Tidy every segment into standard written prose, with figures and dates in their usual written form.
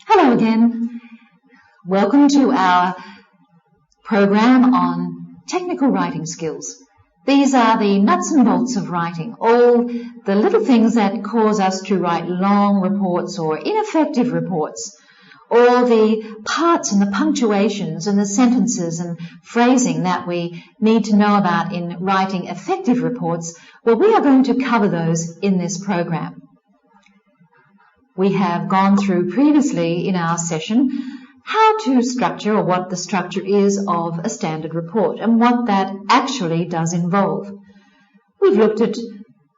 Hello again. Welcome to our program on technical writing skills. These are the nuts and bolts of writing, all the little things that cause us to write long reports or ineffective reports, all the parts and the punctuations and the sentences and phrasing that we need to know about in writing effective reports. Well, we are going to cover those in this program. We have gone through previously in our session how to structure, or what the structure is of a standard report and what that actually does involve. We've looked at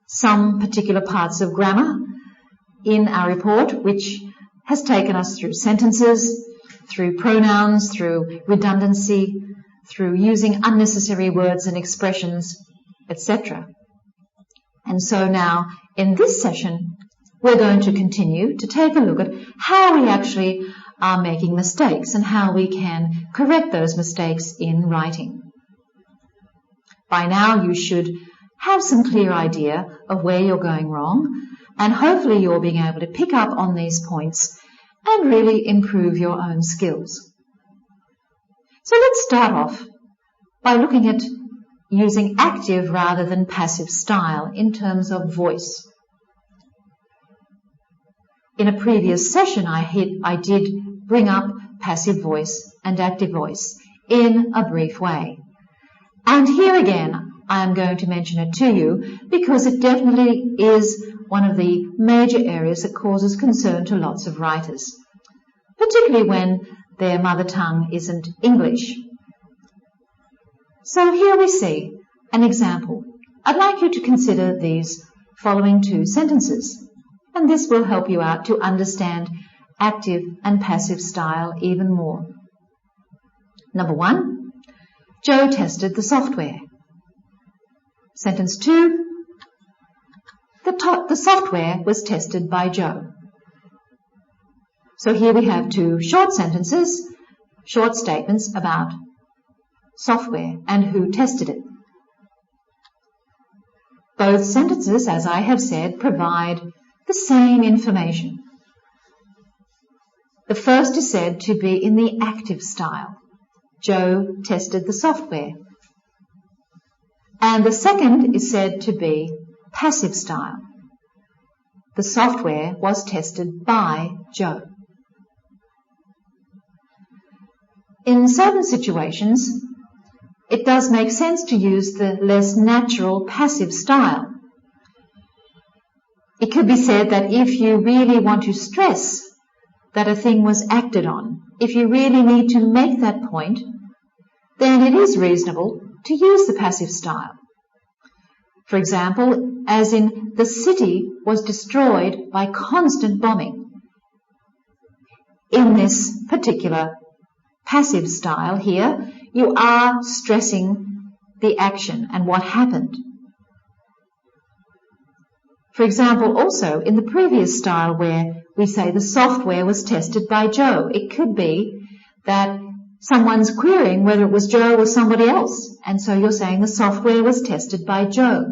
some particular parts of grammar in our report, which has taken us through sentences, through pronouns, through redundancy, through using unnecessary words and expressions, etc. And so now in this session, we're going to continue to take a look at how we actually are making mistakes and how we can correct those mistakes in writing. By now you should have some clear idea of where you're going wrong, and hopefully you're being able to pick up on these points and really improve your own skills. So let's start off by looking at using active rather than passive style in terms of voice. In a previous session, I did bring up passive voice and active voice in a brief way. And here again, I am going to mention it to you because it definitely is one of the major areas that causes concern to lots of writers, particularly when their mother tongue isn't English. So here we see an example. I'd like you to consider these following two sentences, and this will help you out to understand active and passive style even more. Number 1, Joe tested the software. Sentence 2, the software was tested by Joe. So here we have two short sentences, short statements about software and who tested it. Both sentences, as I have said, provide the same information. The first is said to be in the active style. Joe tested the software. And the second is said to be passive style. The software was tested by Joe. In certain situations, it does make sense to use the less natural passive style. It could be said that if you really want to stress that a thing was acted on, if you really need to make that point, then it is reasonable to use the passive style. For example, as in, the city was destroyed by constant bombing. In this particular passive style here, you are stressing the action and what happened. For example, also in the previous style where we say the software was tested by Joe, it could be that someone's querying whether it was Joe or somebody else, and so you're saying the software was tested by Joe.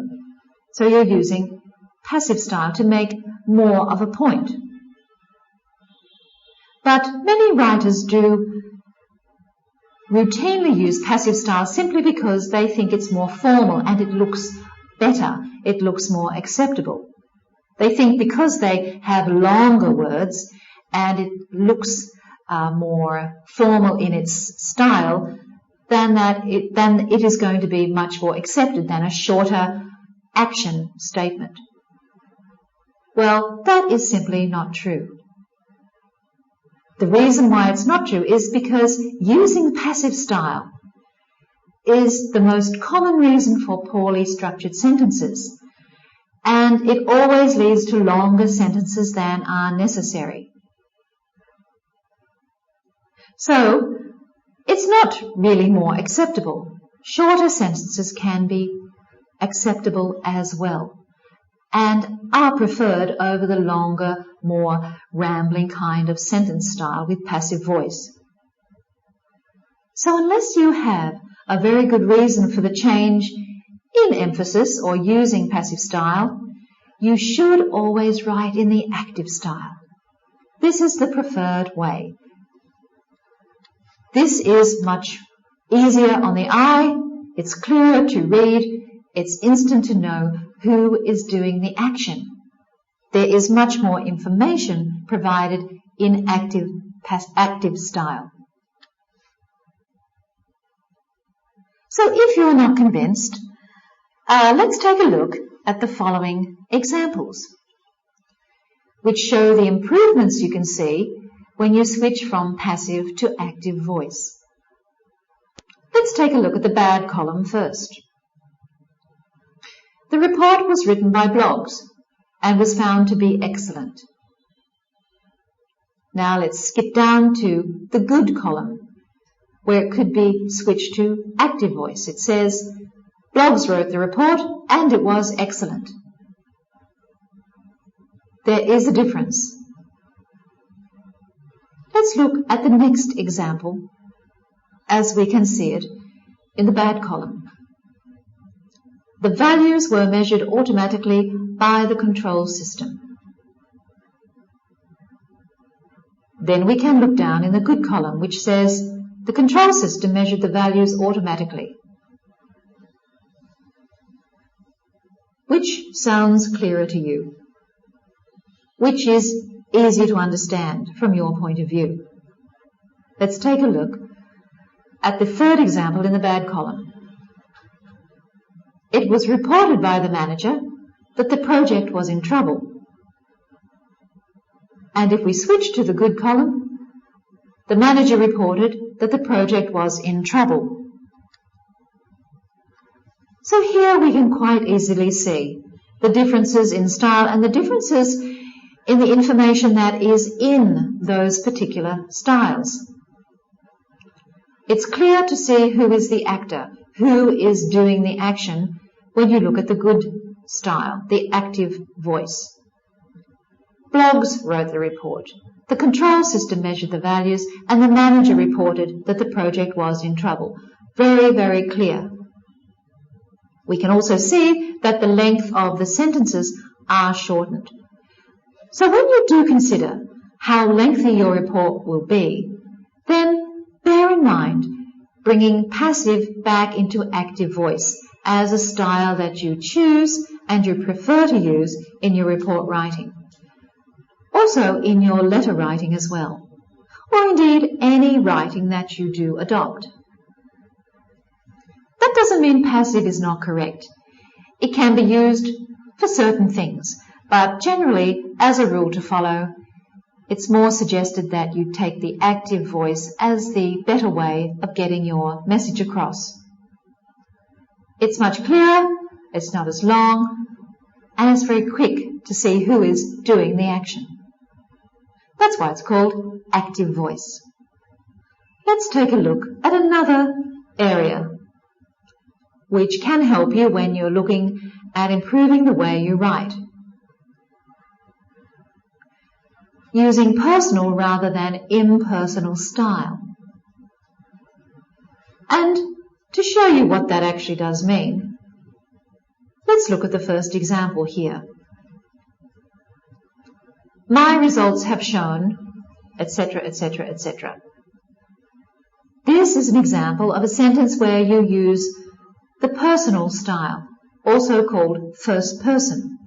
So you're using passive style to make more of a point. But many writers do routinely use passive style simply because they think it's more formal and it looks better, it looks more acceptable. They think because they have longer words and it looks more formal in its style, then it is going to be much more accepted than a shorter action statement. Well, that is simply not true. The reason why it's not true is because using passive style is the most common reason for poorly structured sentences, and it always leads to longer sentences than are necessary. So, it's not really more acceptable. Shorter sentences can be acceptable as well, and are preferred over the longer, more rambling kind of sentence style with passive voice. So unless you have a very good reason for the change in emphasis or using passive style, you should always write in the active style. This is the preferred way. This is much easier on the eye, it's clearer to read, it's instant to know who is doing the action. There is much more information provided in active style. So if you're not convinced, let's take a look at the following examples, which show the improvements you can see when you switch from passive to active voice. Let's take a look at the bad column first. The report was written by Blogs and was found to be excellent. Now let's skip down to the good column, where it could be switched to active voice. It says, Blogs wrote the report and it was excellent. There is a difference. Let's look at the next example as we can see it in the bad column. The values were measured automatically by the control system. Then we can look down in the good column, which says the control system measured the values automatically. Which sounds clearer to you? Which is easier to understand from your point of view? Let's take a look at the third example in the bad column. It was reported by the manager that the project was in trouble. And if we switch to the good column, the manager reported that the project was in trouble. So here we can quite easily see the differences in style and the differences in the information that is in those particular styles. It's clear to see who is the actor, who is doing the action when you look at the good style, the active voice. Blogs wrote the report. The control system measured the values and the manager reported that the project was in trouble. Very, very clear. We can also see that the length of the sentences are shortened. So when you do consider how lengthy your report will be, then bear in mind bringing passive back into active voice as a style that you choose and you prefer to use in your report writing. Also in your letter writing as well, or indeed any writing that you do adopt. That doesn't mean passive is not correct. It can be used for certain things, but generally, as a rule to follow, it's more suggested that you take the active voice as the better way of getting your message across. It's much clearer, it's not as long, and it's very quick to see who is doing the action. That's why it's called active voice. Let's take a look at another area which can help you when you're looking at improving the way you write. Using personal rather than impersonal style. And to show you what that actually does mean, let's look at the first example here. My results have shown, etc., etc., etc. This is an example of a sentence where you use the personal style, also called first person.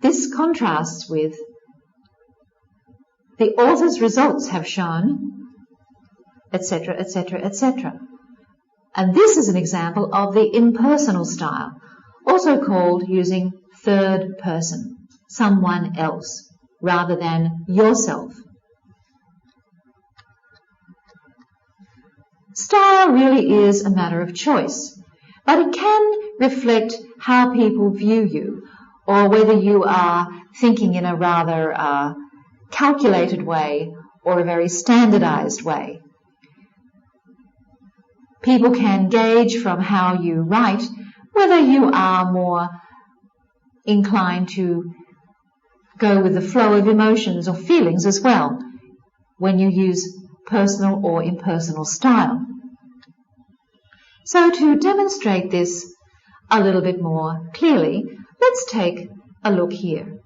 This contrasts with the author's results have shown, etc., etc., etc. And this is an example of the impersonal style, also called using third person, someone else, rather than yourself. Style really is a matter of choice, but it can reflect how people view you, or whether you are thinking in a rather calculated way or a very standardized way. People can gauge from how you write whether you are more inclined to go with the flow of emotions or feelings as well when you use personal or impersonal style. So to demonstrate this a little bit more clearly, let's take a look here.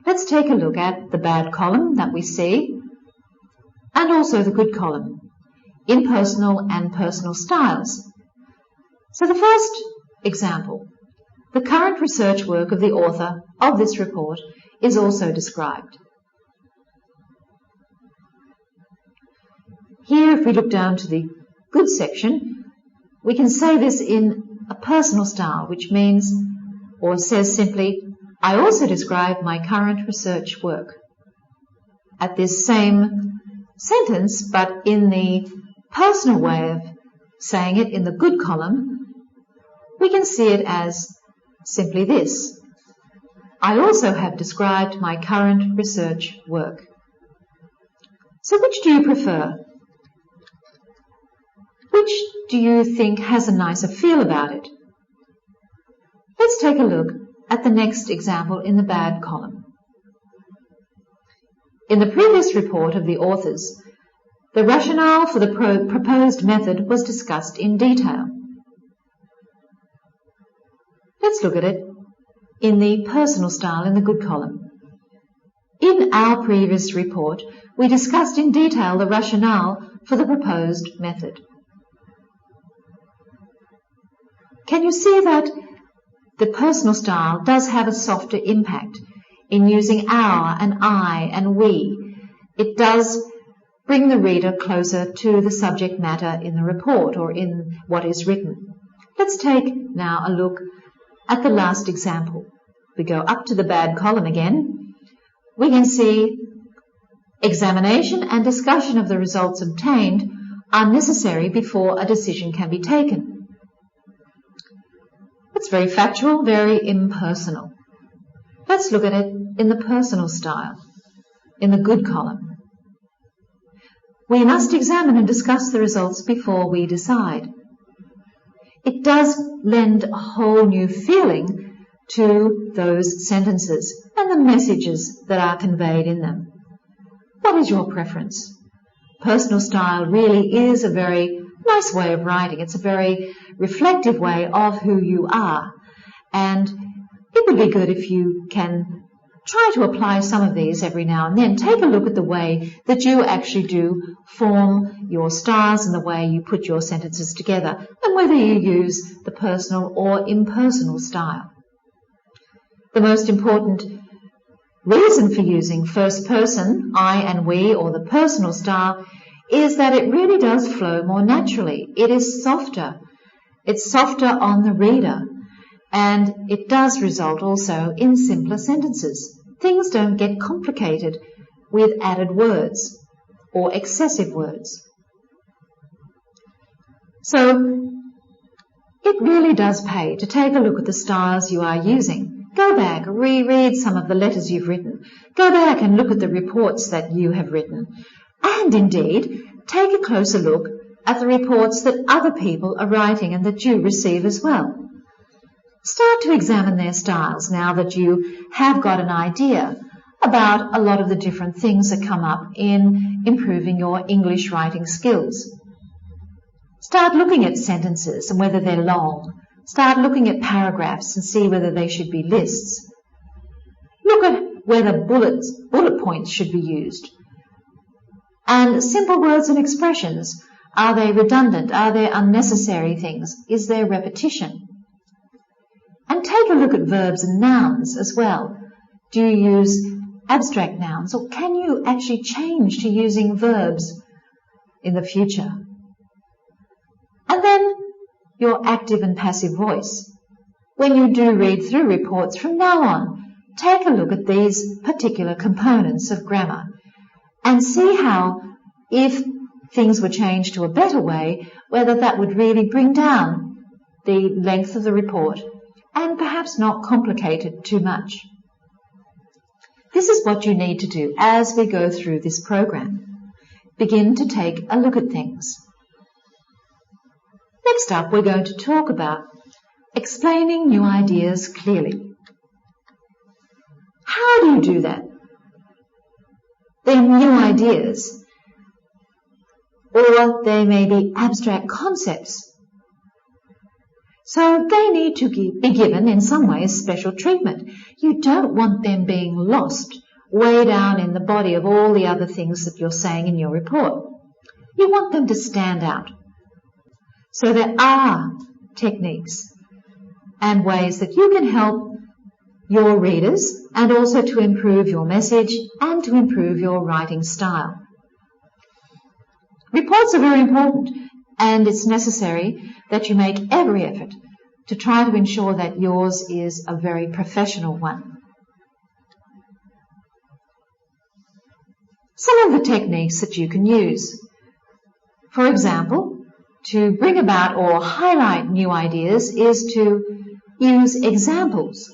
Let's take a look at the bad column that we see and also the good column, impersonal and personal styles. So the first example, the current research work of the author of this report is also described. Here, if we look down to the good section, we can say this in a personal style, which means or says simply, I also describe my current research work. At this same sentence, but in the personal way of saying it in the good column, we can see it as simply this. I also have described my current research work. So which do you prefer? Which do you think has a nicer feel about it? Let's take a look at the next example in the bad column. In the previous report of the authors, the rationale for the proposed method was discussed in detail. Let's look at it in the personal style in the good column. In our previous report, we discussed in detail the rationale for the proposed method. Can you see that the personal style does have a softer impact in using our and I and we? It does bring the reader closer to the subject matter in the report or in what is written. Let's take now a look at the last example. We go up to the bad column again. We can see examination and discussion of the results obtained are necessary before a decision can be taken. It's very factual, very impersonal. Let's look at it in the personal style, in the good column. We must examine and discuss the results before we decide. It does lend a whole new feeling to those sentences and the messages that are conveyed in them. What is your preference? Personal style really is a very nice way of writing. It's a very reflective way of who you are, and it would be good if you can try to apply some of these every now and then. Take a look at the way that you actually do form your styles and the way you put your sentences together, and whether you use the personal or impersonal style. The most important reason for using first person, I and we, or the personal style is that it really does flow more naturally. It is softer. It's softer on the reader, and it does result also in simpler sentences. Things don't get complicated with added words or excessive words. So it really does pay to take a look at the styles you are using. Go back, reread some of the letters you've written. Go back and look at the reports that you have written. And indeed, take a closer look at the reports that other people are writing and that you receive as well. Start to examine their styles now that you have got an idea about a lot of the different things that come up in improving your English writing skills. Start looking at sentences and whether they're long. Start looking at paragraphs and see whether they should be lists. Look at whether bullet points should be used. And simple words and expressions, are they redundant? Are there unnecessary things? Is there repetition? And take a look at verbs and nouns as well. Do you use abstract nouns, or can you actually change to using verbs in the future? And then your active and passive voice. When you do read through reports from now on, take a look at these particular components of grammar and see how, if things were changed to a better way, whether that would really bring down the length of the report and perhaps not complicate it too much. This is what you need to do as we go through this program. Begin to take a look at things. Next up, we're going to talk about explaining new ideas clearly. How do you do that? They're new ideas, or they may be abstract concepts. So they need to be given, in some ways, special treatment. You don't want them being lost way down in the body of all the other things that you're saying in your report. You want them to stand out. So there are techniques and ways that you can help your readers and also to improve your message and to improve your writing style. Reports are very important, and it's necessary that you make every effort to try to ensure that yours is a very professional one. Some of the techniques that you can use. For example, to bring about or highlight new ideas is to use examples.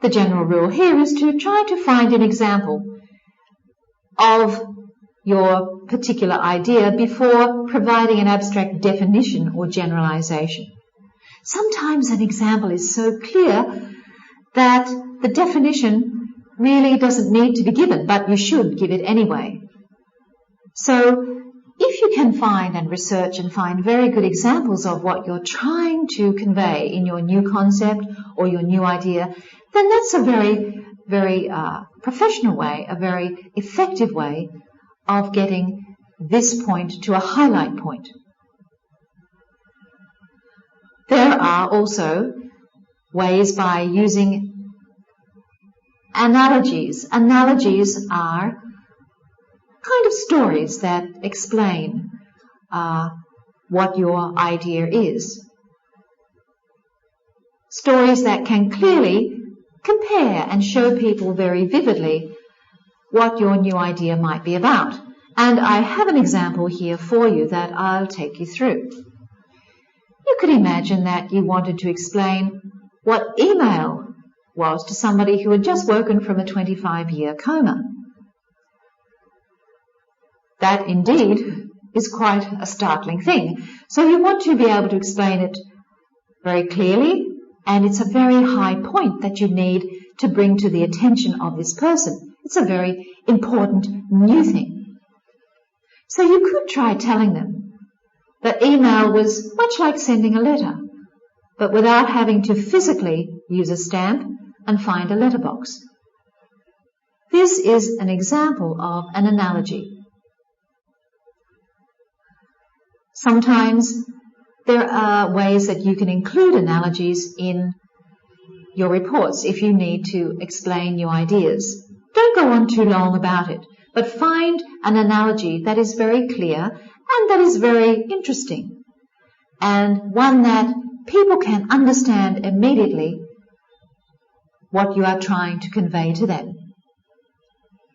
The general rule here is to try to find an example of your particular idea before providing an abstract definition or generalization. Sometimes an example is so clear that the definition really doesn't need to be given, but you should give it anyway. So if you can find and research and find very good examples of what you're trying to convey in your new concept or your new idea, then that's a very, very professional way, a very effective way of getting this point to a highlight point. There are also ways by using analogies. Analogies are kind of stories that explain what your idea is. Stories that can clearly compare and show people very vividly what your new idea might be about. And I have an example here for you that I'll take you through. You could imagine that you wanted to explain what email was to somebody who had just woken from a 25-year coma. That indeed is quite a startling thing. So you want to be able to explain it very clearly, and it's a very high point that you need to bring to the attention of this person. It's a very important new thing. So you could try telling them that email was much like sending a letter, but without having to physically use a stamp and find a letterbox. This is an example of an analogy. Sometimes there are ways that you can include analogies in your reports if you need to explain your ideas. Don't go on too long about it, but find an analogy that is very clear and that is very interesting, and one that people can understand immediately what you are trying to convey to them.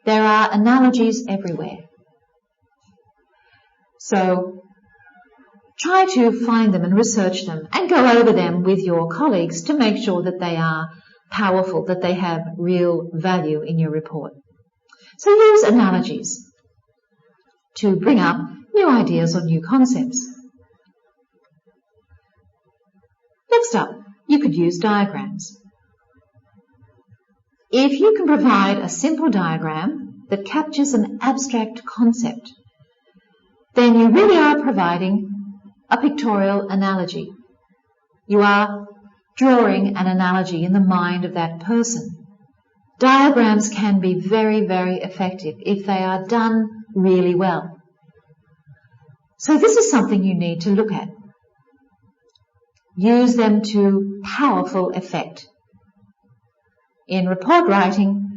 There are analogies everywhere. So try to find them and research them and go over them with your colleagues to make sure that they are powerful, that they have real value in your report. So use analogies to bring up new ideas or new concepts. Next up, you could use diagrams. If you can provide a simple diagram that captures an abstract concept, then you really are providing a pictorial analogy. You are drawing an analogy in the mind of that person. Diagrams can be very, very effective if they are done really well. So this is something you need to look at. Use them to powerful effect. In report writing,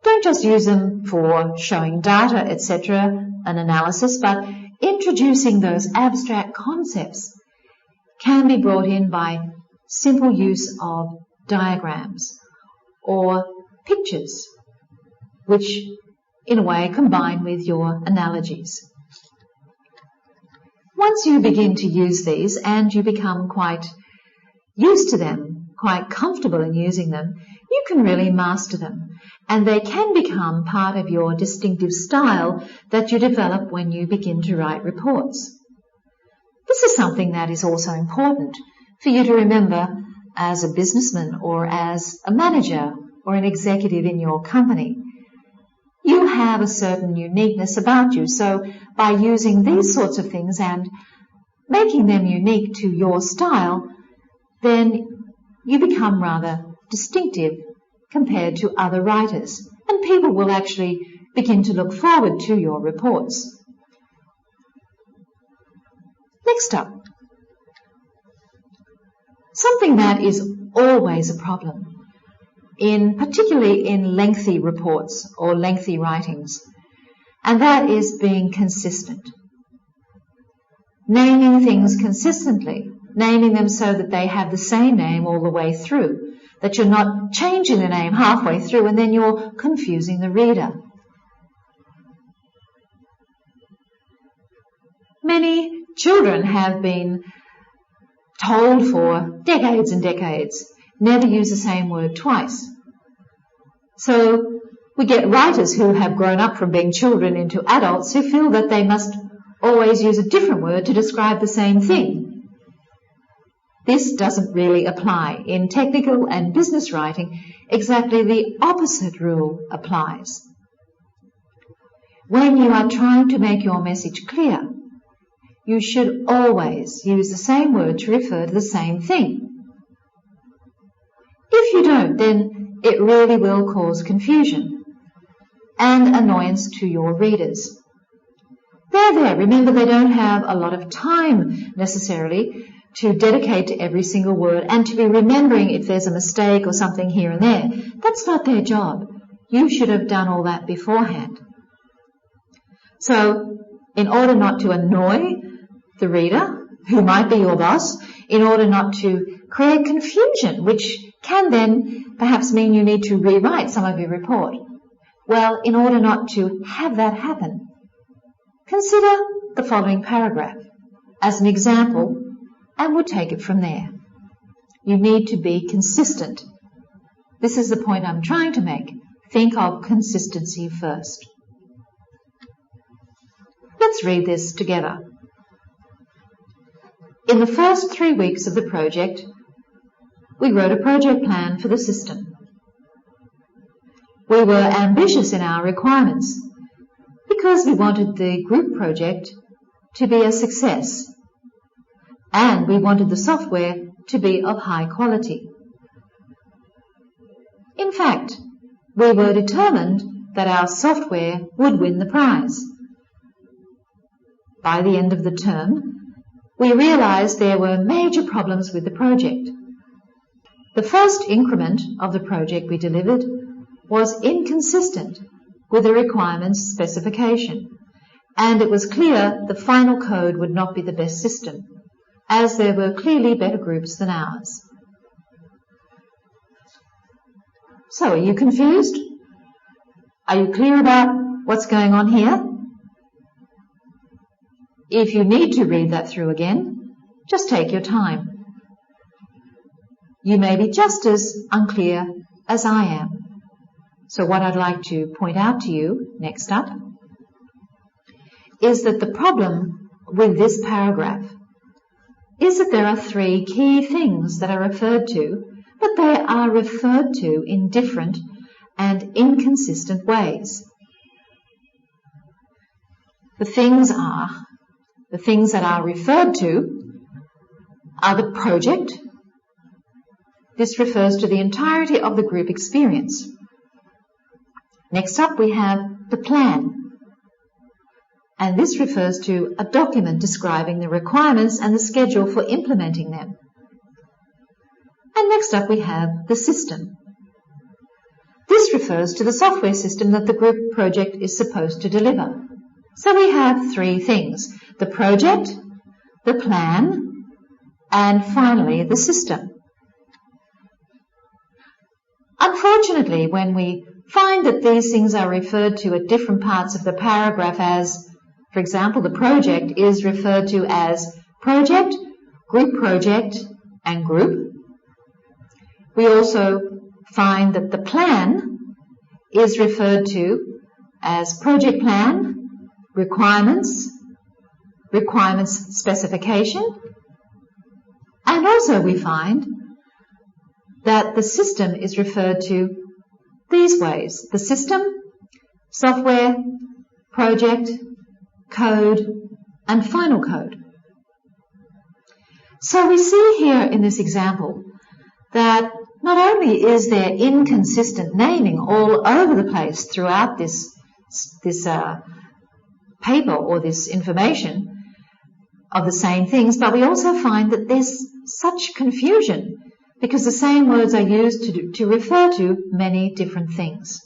don't just use them for showing data, etc., an analysis, but introducing those abstract concepts can be brought in by simple use of diagrams or pictures, which in a way combine with your analogies. Once you begin to use these and you become quite used to them, quite comfortable in using them, you can really master them, and they can become part of your distinctive style that you develop when you begin to write reports. This is something that is also important for you to remember as a businessman or as a manager or an executive in your company. You have a certain uniqueness about you, so by using these sorts of things and making them unique to your style, then you become rather distinctive compared to other writers, and people will actually begin to look forward to your reports. Next up, something that is always a problem, particularly in lengthy reports or lengthy writings, and that is being consistent. Naming things consistently, naming them so that they have the same name all the way through, that you're not changing the name halfway through and then you're confusing the reader. Many children have been told for decades and decades, never use the same word twice. So we get writers who have grown up from being children into adults who feel that they must always use a different word to describe the same thing. This doesn't really apply. In technical and business writing, exactly the opposite rule applies. When you are trying to make your message clear, you should always use the same word to refer to the same thing. If you don't, then it really will cause confusion and annoyance to your readers. They're there. Remember, they don't have a lot of time necessarily to dedicate to every single word and to be remembering if there's a mistake or something here and there. That's not their job. You should have done all that beforehand. So, in order not to annoy the reader, who might be your boss, in order not to create confusion, which can then perhaps mean you need to rewrite some of your report. Well, in order not to have that happen, consider the following paragraph as an example, and we'll take it from there. You need to be consistent. This is the point I'm trying to make. Think of consistency first. Let's read this together. In the first 3 weeks of the project, we wrote a project plan for the system. We were ambitious in our requirements because we wanted the group project to be a success, and we wanted the software to be of high quality. In fact, we were determined that our software would win the prize. By the end of the term, we realized there were major problems with the project. The first increment of the project we delivered was inconsistent with the requirements specification, and it was clear the final code would not be the best system, as there were clearly better groups than ours. So, are you confused? Are you clear about what's going on here? If you need to read that through again, just take your time. You may be just as unclear as I am. So what I'd like to point out to you next up is that the problem with this paragraph is that there are 3 key things that are referred to, but they are referred to in different and inconsistent ways. The things that are referred to are the project. This refers to the entirety of the group experience. Next up we have the plan, and this refers to a document describing the requirements and the schedule for implementing them. And next up we have the system. This refers to the software system that the group project is supposed to deliver. So we have 3 things: the project, the plan, and finally the system. Unfortunately, when we find that these things are referred to at different parts of the paragraph as, for example, the project is referred to as project, and group. We also find that the plan is referred to as project plan, requirements specification, and also we find that the system is referred to these ways: the system, software, project, code, and final code. So we see here in this example that not only is there inconsistent naming all over the place throughout this paper or this information of the same things, but we also find that there's such confusion because the same words are used to refer to many different things.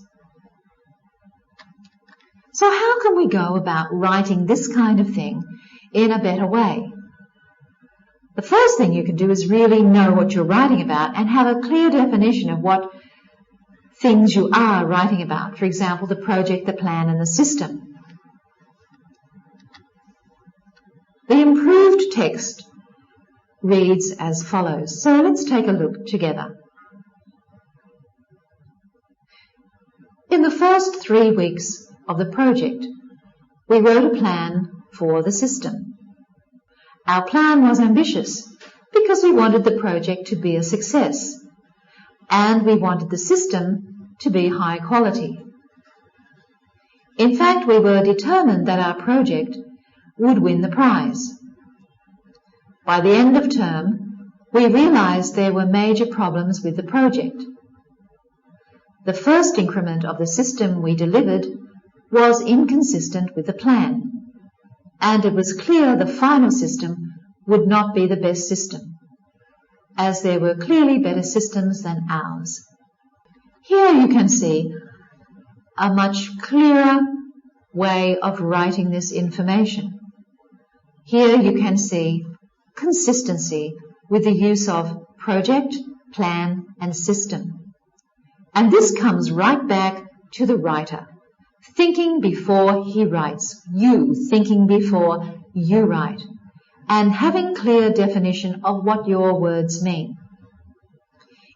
So how can we go about writing this kind of thing in a better way? The first thing you can do is really know what you're writing about and have a clear definition of what things you are writing about. For example, the project, the plan, and the system. The improved text reads as follows. So let's take a look together. In the first 3 weeks of the project, we wrote a plan for the system. Our plan was ambitious because we wanted the project to be a success and we wanted the system to be high quality. In fact, we were determined that our project would win the prize. By the end of term, we realized there were major problems with the project. The first increment of the system we delivered was inconsistent with the plan, and it was clear the final system would not be the best system, as there were clearly better systems than ours. Here you can see a much clearer way of writing this information. Here you can see consistency with the use of project, plan, and system. And this comes right back to the writer. Thinking before he writes, you thinking before you write, and having clear definition of what your words mean.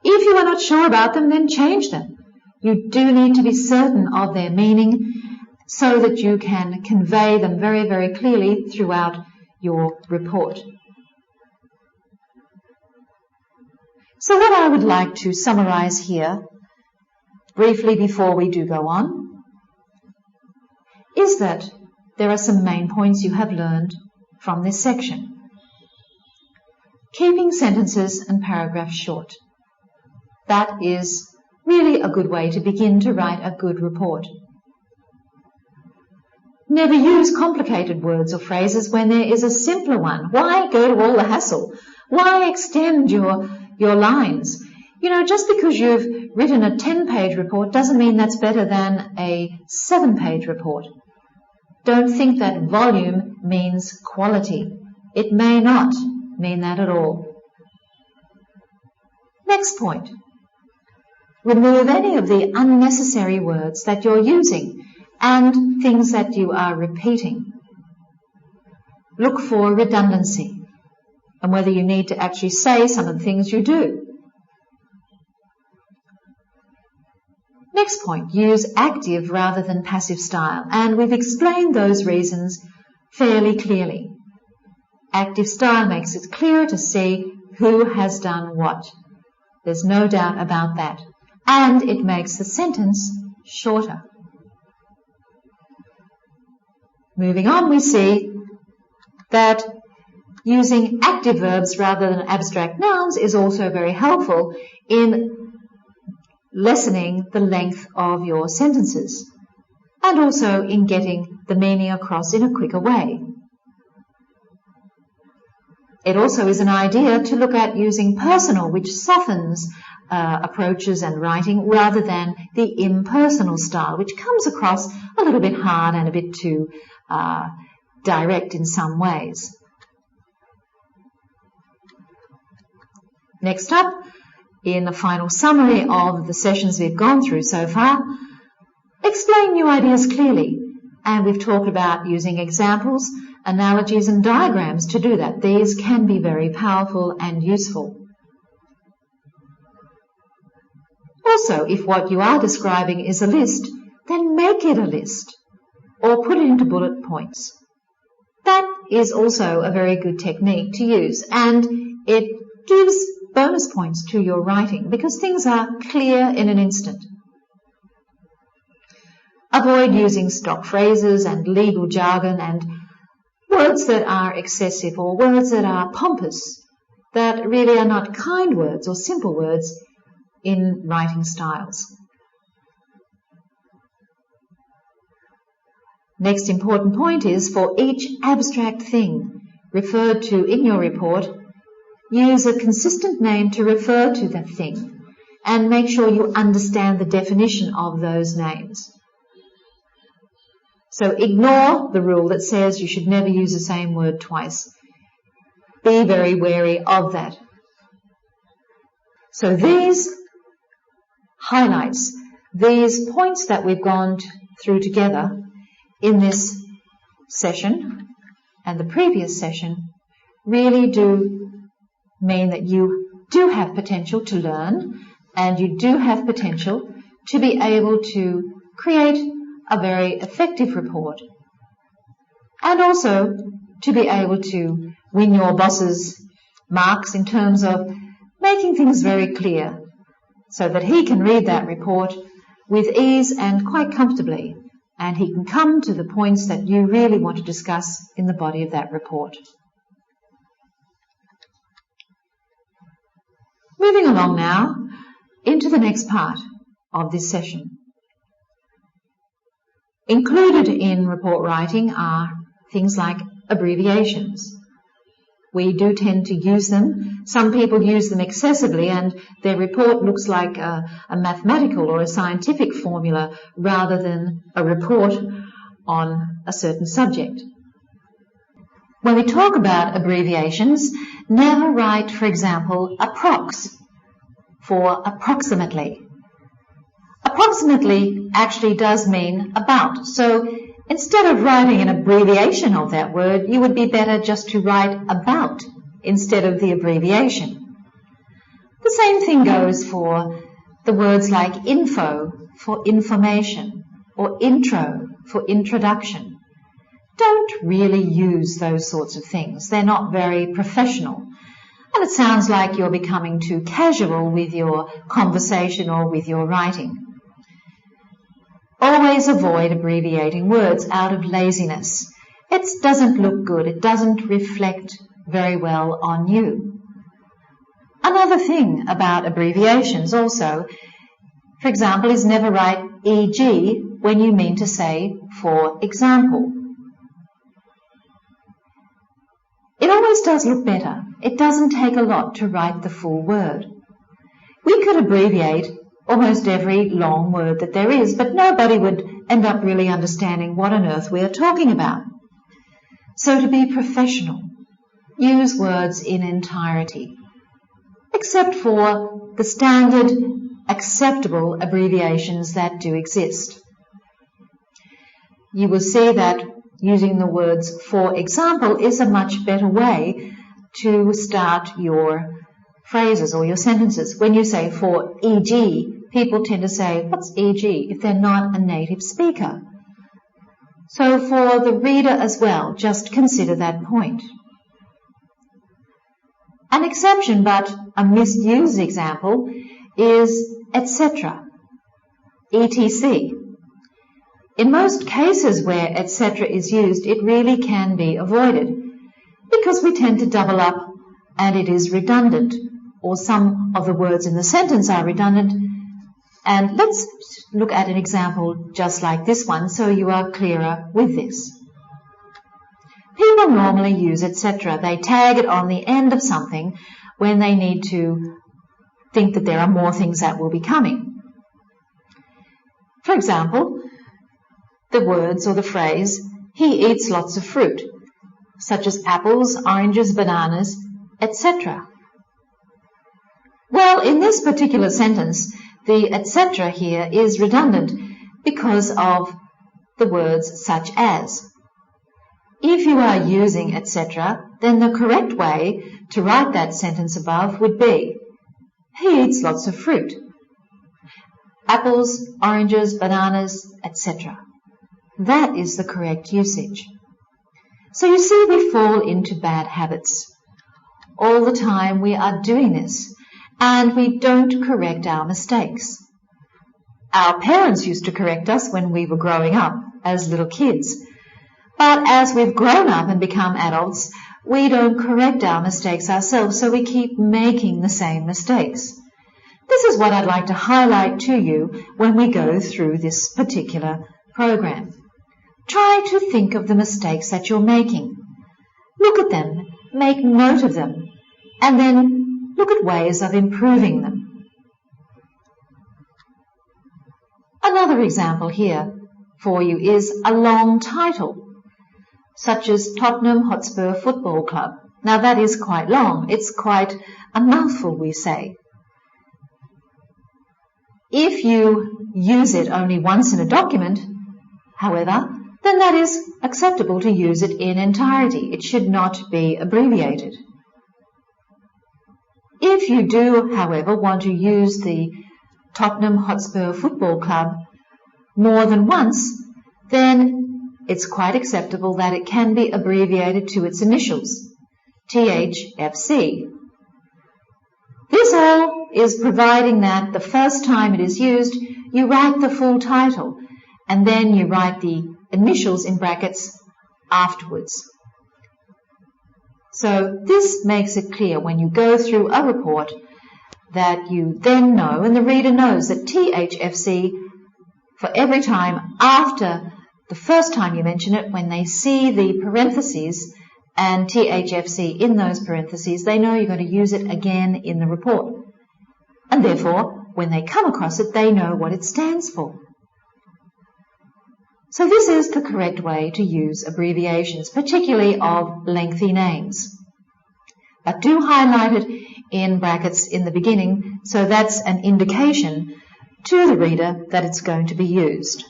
If you are not sure about them, then change them. You do need to be certain of their meaning so that you can convey them very, very clearly throughout your report. So what I would like to summarize here, briefly before we do go on, is that there are some main points you have learned from this section. Keeping sentences and paragraphs short. That is really a good way to begin to write a good report. Never use complicated words or phrases when there is a simpler one. Why go to all the hassle? Why extend your lines? You know, just because you've written a 10-page report doesn't mean that's better than a 7-page report. Don't think that volume means quality. It may not mean that at all. Next point. Remove any of the unnecessary words that you're using and things that you are repeating. Look for redundancy and whether you need to actually say some of the things you do. Next point, use active rather than passive style, and we've explained those reasons fairly clearly. Active style makes it clearer to see who has done what. There's no doubt about that. And it makes the sentence shorter. Moving on, we see that using active verbs rather than abstract nouns is also very helpful in lessening the length of your sentences and also in getting the meaning across in a quicker way. It also is an idea to look at using personal, which softens approaches and writing rather than the impersonal style, which comes across a little bit hard and a bit too direct in some ways. Next up, in the final summary of the sessions we've gone through so far, explain new ideas clearly. And we've talked about using examples, analogies and diagrams to do that. These can be very powerful and useful. Also, if what you are describing is a list, then make it a list or put it into bullet points. That is also a very good technique to use, and it gives bonus points to your writing because things are clear in an instant. Avoid using stock phrases and legal jargon and words that are excessive or words that are pompous that really are not kind words or simple words in writing styles. Next important point is, for each abstract thing referred to in your report, use a consistent name to refer to that thing and make sure you understand the definition of those names. So ignore the rule that says you should never use the same word twice. Be very wary of that. So these highlights, these points that we've gone through together in this session and the previous session really do mean that you do have potential to learn, and you do have potential to be able to create a very effective report, and also to be able to win your boss's marks in terms of making things very clear so that he can read that report with ease and quite comfortably, and he can come to the points that you really want to discuss in the body of that report. Moving along now into the next part of this session. Included in report writing are things like abbreviations. We do tend to use them. Some people use them excessively, and their report looks like a mathematical or a scientific formula rather than a report on a certain subject. When we talk about abbreviations, never write, for example, approx for approximately. Approximately actually does mean about. So instead of writing an abbreviation of that word, you would be better just to write about instead of the abbreviation. The same thing goes for the words like info for information or intro for introduction. Don't really use those sorts of things. They're not very professional. And it sounds like you're becoming too casual with your conversation or with your writing. Always avoid abbreviating words out of laziness. It doesn't look good. It doesn't reflect very well on you. Another thing about abbreviations also, for example, is never write e.g. when you mean to say for example. It always does look better. It doesn't take a lot to write the full word. We could abbreviate almost every long word that there is, but nobody would end up really understanding what on earth we are talking about. So to be professional, use words in entirety, except for the standard acceptable abbreviations that do exist. You will see that using the words for example is a much better way to start your phrases or your sentences. When you say for e.g., people tend to say, what's e.g. if they're not a native speaker? So for the reader as well, just consider that point. An exception, but a misused example, is etc., etc. In most cases where etc. is used, it really can be avoided because we tend to double up and it is redundant, or some of the words in the sentence are redundant. And let's look at an example just like this one so you are clearer with this. People normally use etc. They tag it on the end of something when they need to think that there are more things that will be coming. For example, the words or the phrase, he eats lots of fruit, such as apples, oranges, bananas, etc. Well, in this particular sentence, the etc. here is redundant because of the words such as. If you are using etc., then the correct way to write that sentence above would be, he eats lots of fruit, apples, oranges, bananas, etc. That is the correct usage. So you see, we fall into bad habits. All the time we are doing this, and we don't correct our mistakes. Our parents used to correct us when we were growing up as little kids. But as we've grown up and become adults, we don't correct our mistakes ourselves, so we keep making the same mistakes. This is what I'd like to highlight to you when we go through this particular program. Try to think of the mistakes that you're making. Look at them, make note of them, and then look at ways of improving them. Another example here for you is a long title, such as Tottenham Hotspur Football Club. Now that is quite long. It's quite a mouthful, we say. If you use it only once in a document, however, then that is acceptable to use it in entirety. It should not be abbreviated. If you do, however, want to use the Tottenham Hotspur Football Club more than once, then it's quite acceptable that it can be abbreviated to its initials, THFC. This all is providing that the first time it is used, you write the full title, and then you write the initials in brackets afterwards. So this makes it clear when you go through a report that you then know, and the reader knows, that THFC, for every time after the first time you mention it, when they see the parentheses and THFC in those parentheses, they know you're going to use it again in the report. And therefore, when they come across it, they know what it stands for. So this is the correct way to use abbreviations, particularly of lengthy names. But do highlight it in brackets in the beginning, so that's an indication to the reader that it's going to be used.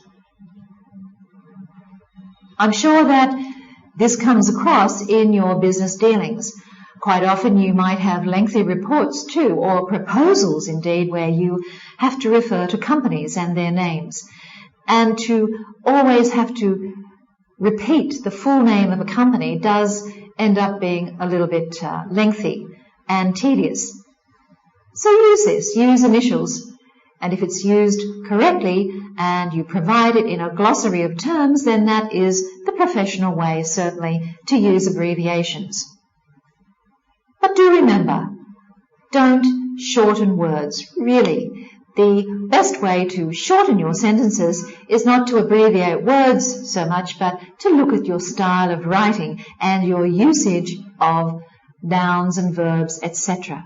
I'm sure that this comes across in your business dealings. Quite often you might have lengthy reports too, or proposals indeed, where you have to refer to companies and their names. And to always have to repeat the full name of a company does end up being a little bit lengthy and tedious. So use this, use initials. And if it's used correctly and you provide it in a glossary of terms, then that is the professional way, certainly, to use abbreviations. But do remember, don't shorten words, really. The best way to shorten your sentences is not to abbreviate words so much, but to look at your style of writing and your usage of nouns and verbs, etc.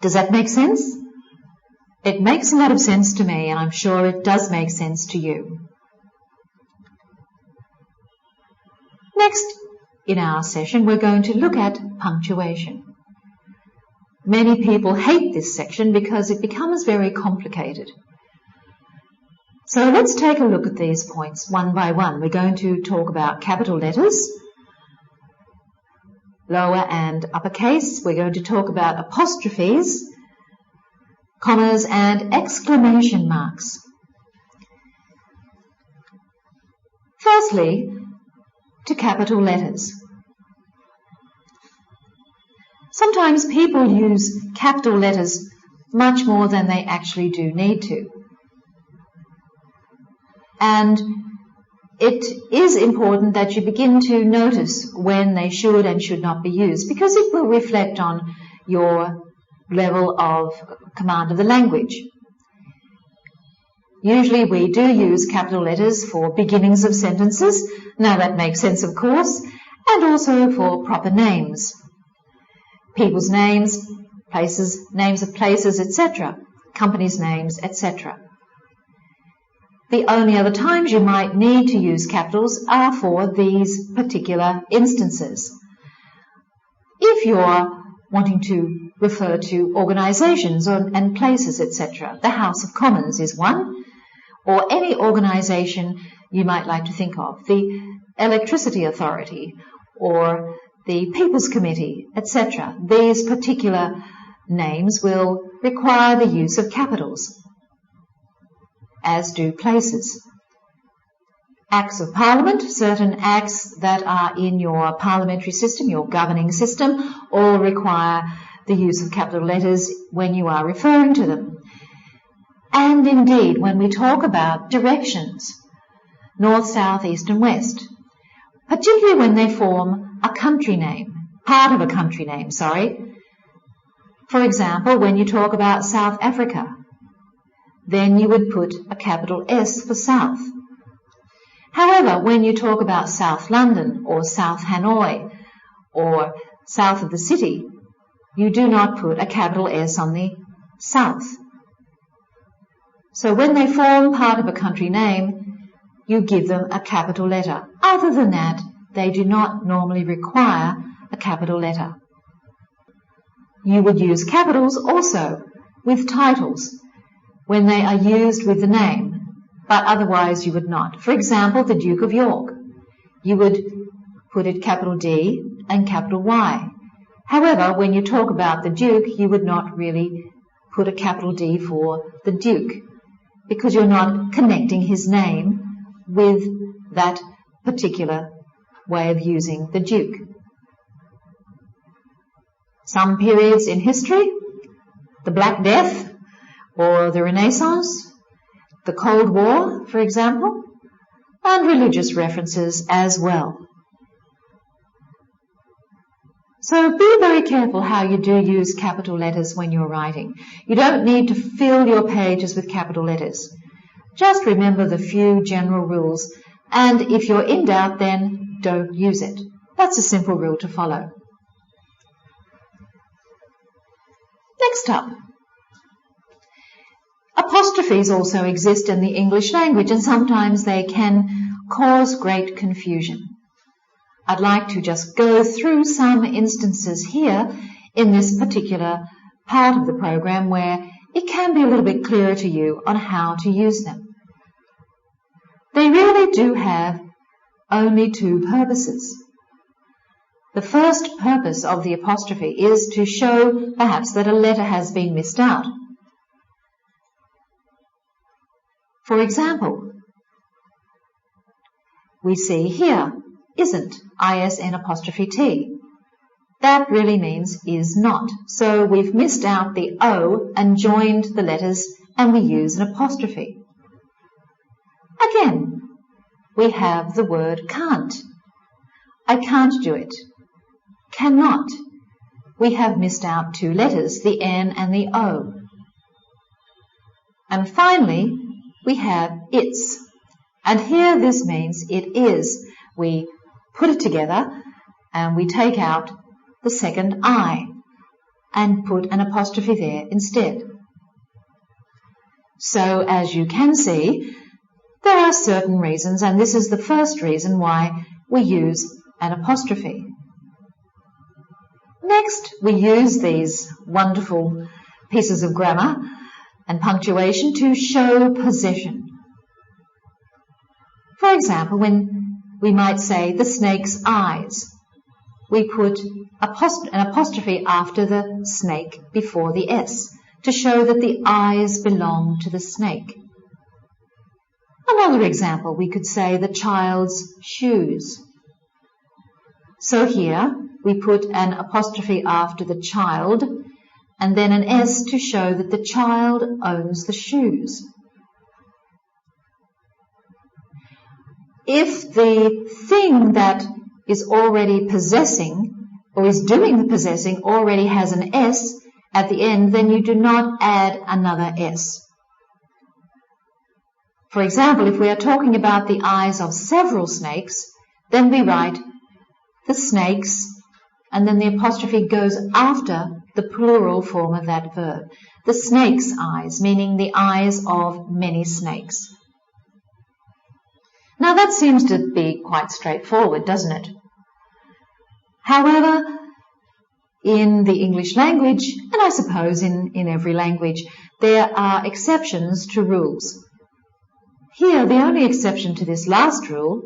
Does that make sense? It makes a lot of sense to me, and I'm sure it does make sense to you. Next, in our session, we're going to look at punctuation. Many people hate this section because it becomes very complicated. So let's take a look at these points one by one. We're going to talk about capital letters, lower and uppercase. We're going to talk about apostrophes, commas and exclamation marks. Firstly, to capital letters. Sometimes people use capital letters much more than they actually do need to. And it is important that you begin to notice when they should and should not be used, because it will reflect on your level of command of the language. Usually we do use capital letters for beginnings of sentences. Now that makes sense, of course, and also for proper names. People's names, places, names of places, etc. Companies' names, etc. The only other times you might need to use capitals are for these particular instances. If you're wanting to refer to organisations and places, etc., the House of Commons is one, or any organisation you might like to think of, the Electricity Authority, or the People's Committee, etc. These particular names will require the use of capitals, as do places. Acts of Parliament, certain acts that are in your parliamentary system, your governing system, all require the use of capital letters when you are referring to them. And indeed, when we talk about directions, north, south, east and west, particularly when they form a country name, part of a country name, sorry. For example, when you talk about South Africa, then you would put a capital S for South. However, when you talk about South London or South Hanoi or south of the city, you do not put a capital S on the South. So when they form part of a country name, you give them a capital letter. Other than that, they do not normally require a capital letter. You would use capitals also with titles when they are used with the name, but otherwise you would not. For example, the Duke of York. You would put it capital D and capital Y. However, when you talk about the Duke, you would not really put a capital D for the Duke, because you're not connecting his name with that particular way of using the Duke. Some periods in history, the Black Death or the Renaissance, the Cold War, for example, and religious references as well. So be very careful how you do use capital letters when you're writing. You don't need to fill your pages with capital letters. Just remember the few general rules, and if you're in doubt, then don't use it. That's a simple rule to follow. Next up, apostrophes also exist in the English language, and sometimes they can cause great confusion. I'd like to just go through some instances here in this particular part of the program where it can be a little bit clearer to you on how to use them. They really do have only two purposes. The first purpose of the apostrophe is to show perhaps that a letter has been missed out. For example, we see here, isn't, ISN apostrophe T. That really means is not. So we've missed out the O and joined the letters, and we use an apostrophe. Again, we have the word can't. I can't do it. Cannot. We have missed out two letters, the N and the O. And finally, we have it's. And here this means it is. We put it together and we take out the second I and put an apostrophe there instead. So as you can see, there are certain reasons, and this is the first reason why we use an apostrophe. Next, we use these wonderful pieces of grammar and punctuation to show possession. For example, when we might say the snake's eyes, we put an apostrophe after the snake before the S to show that the eyes belong to the snake. Another example, we could say the child's shoes. So here we put an apostrophe after the child and then an S to show that the child owns the shoes. If the thing that is already possessing or is doing the possessing already has an S at the end, then you do not add another S. For example, if we are talking about the eyes of several snakes, then we write the snakes and then the apostrophe goes after the plural form of that verb. The snake's eyes, meaning the eyes of many snakes. Now that seems to be quite straightforward, doesn't it? However, in the English language, and I suppose in every language, there are exceptions to rules. Here, the only exception to this last rule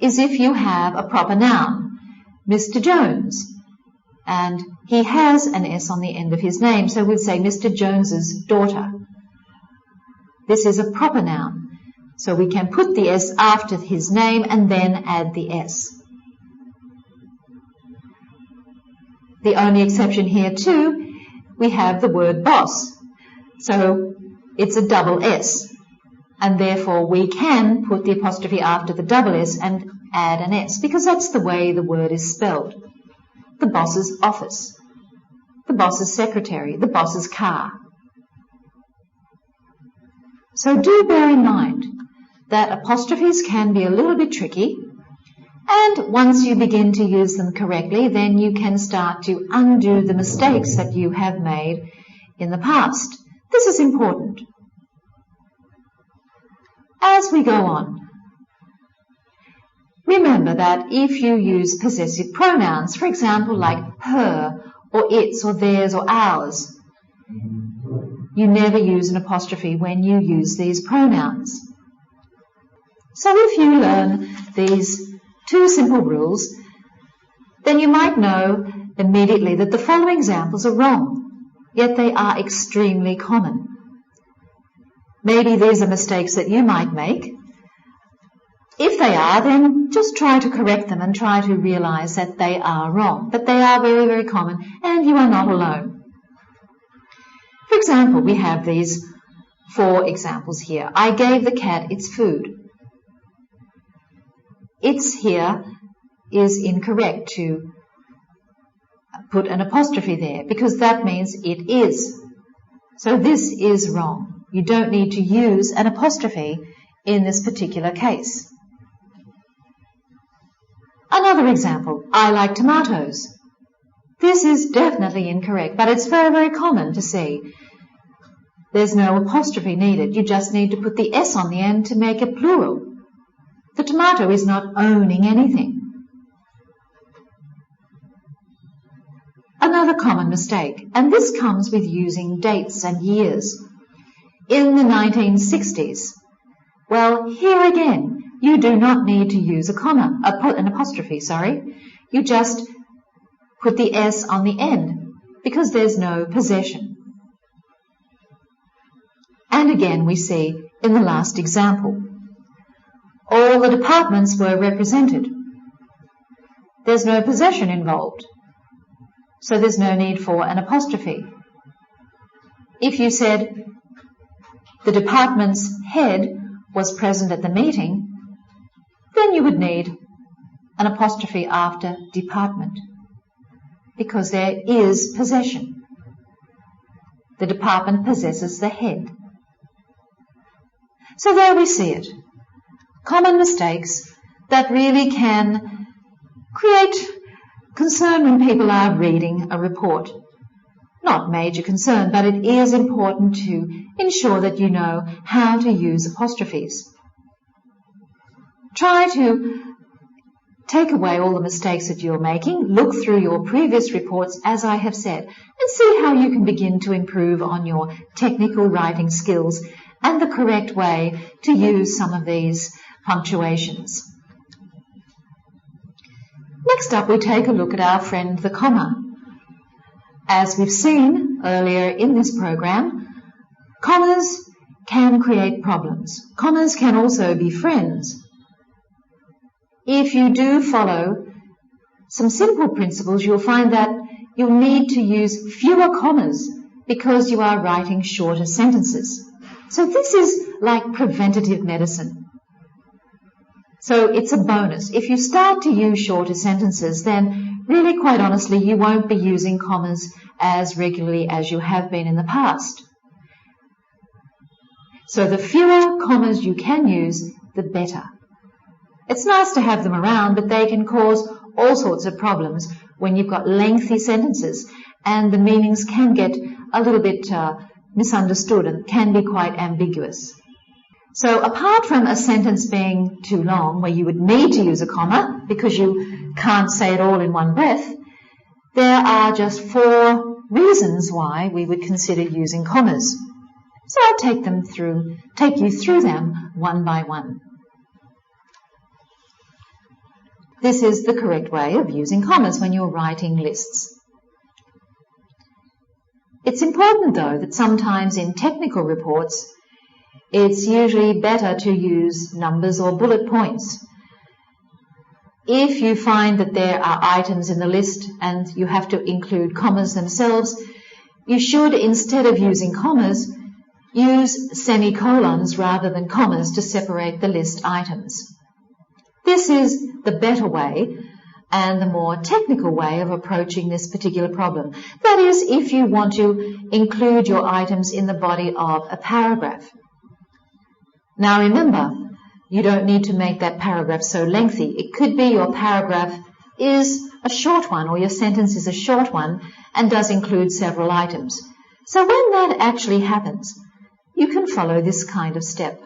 is if you have a proper noun, Mr. Jones, and he has an S on the end of his name, so we'd say Mr. Jones's daughter. This is a proper noun, so we can put the S after his name and then add the S. The only exception here too, we have the word boss, so it's a double S. And therefore we can put the apostrophe after the double S and add an S, because that's the way the word is spelled. The boss's office, the boss's secretary, the boss's car. So do bear in mind that apostrophes can be a little bit tricky, and once you begin to use them correctly, then you can start to undo the mistakes that you have made in the past. This is important. As we go on, remember that if you use possessive pronouns, for example, like her, or its, or theirs, or ours, you never use an apostrophe when you use these pronouns. So if you learn these two simple rules, then you might know immediately that the following examples are wrong, yet they are extremely common. Maybe these are mistakes that you might make. If they are, then just try to correct them and try to realize that they are wrong. But they are very, very common, and you are not alone. For example, we have these 4 examples here. I gave the cat its food. Its here is incorrect to put an apostrophe there, because that means it is. So this is wrong. You don't need to use an apostrophe in this particular case. Another example, I like tomatoes. This is definitely incorrect, but it's very, very common to see. There's no apostrophe needed. You just need to put the S on the end to make it plural. The tomato is not owning anything. Another common mistake, and this comes with using dates and years. In the 1960s, well, here again, you do not need to use an apostrophe. You just put the S on the end because there's no possession. And again, we see in the last example, all the departments were represented. There's no possession involved, so there's no need for an apostrophe. If you said the department's head was present at the meeting, then you would need an apostrophe after department, because there is possession. The department possesses the head. So there we see it. Common mistakes that really can create concern when people are reading a report. Not major concern, but it is important to ensure that you know how to use apostrophes. Try to take away all the mistakes that you're making, look through your previous reports, as I have said, and see how you can begin to improve on your technical writing skills and the correct way to use some of these punctuations. Next up, we take a look at our friend the comma. As we've seen earlier in this program, commas can create problems. Commas can also be friends. If you do follow some simple principles, you'll find that you'll need to use fewer commas because you are writing shorter sentences. So this is like preventative medicine. So it's a bonus. If you start to use shorter sentences, then really, quite honestly, you won't be using commas as regularly as you have been in the past. So the fewer commas you can use, the better. It's nice to have them around, but they can cause all sorts of problems when you've got lengthy sentences, and the meanings can get a little bit misunderstood and can be quite ambiguous. So apart from a sentence being too long, where you would need to use a comma because you can't say it all in one breath, there are just 4 reasons why we would consider using commas. So I'll take you through them one by one. This is the correct way of using commas when you're writing lists. It's important, though, that sometimes in technical reports, it's usually better to use numbers or bullet points. If you find that there are items in the list and you have to include commas themselves, you should, instead of using commas, use semicolons rather than commas to separate the list items. This is the better way and the more technical way of approaching this particular problem. That is, if you want to include your items in the body of a paragraph. Now remember, you don't need to make that paragraph so lengthy. It could be your paragraph is a short one, or your sentence is a short one and does include several items. So when that actually happens, you can follow this kind of step.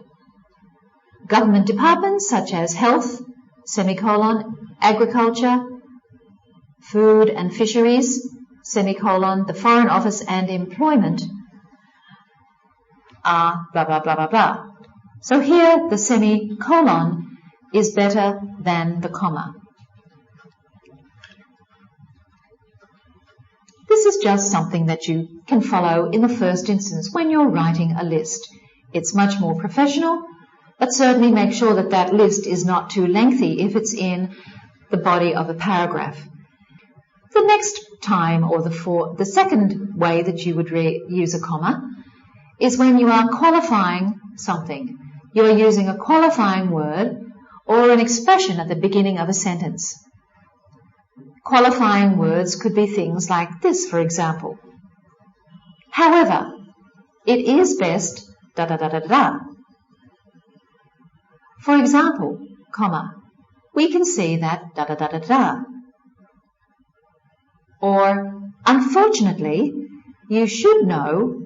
Government departments such as health, semicolon, agriculture, food and fisheries, semicolon, the Foreign Office and employment are blah, blah, blah, blah, blah. So here the semicolon is better than the comma. This is just something that you can follow in the first instance when you're writing a list. It's much more professional, but certainly make sure that that list is not too lengthy if it's in the body of a paragraph. The next time, or the second way that you would use a comma is when you are qualifying something. You are using a qualifying word or an expression at the beginning of a sentence. Qualifying words could be things like this, for example. However, it is best da da da da da. For example, comma, we can see that da da da da da. Or, unfortunately, you should know,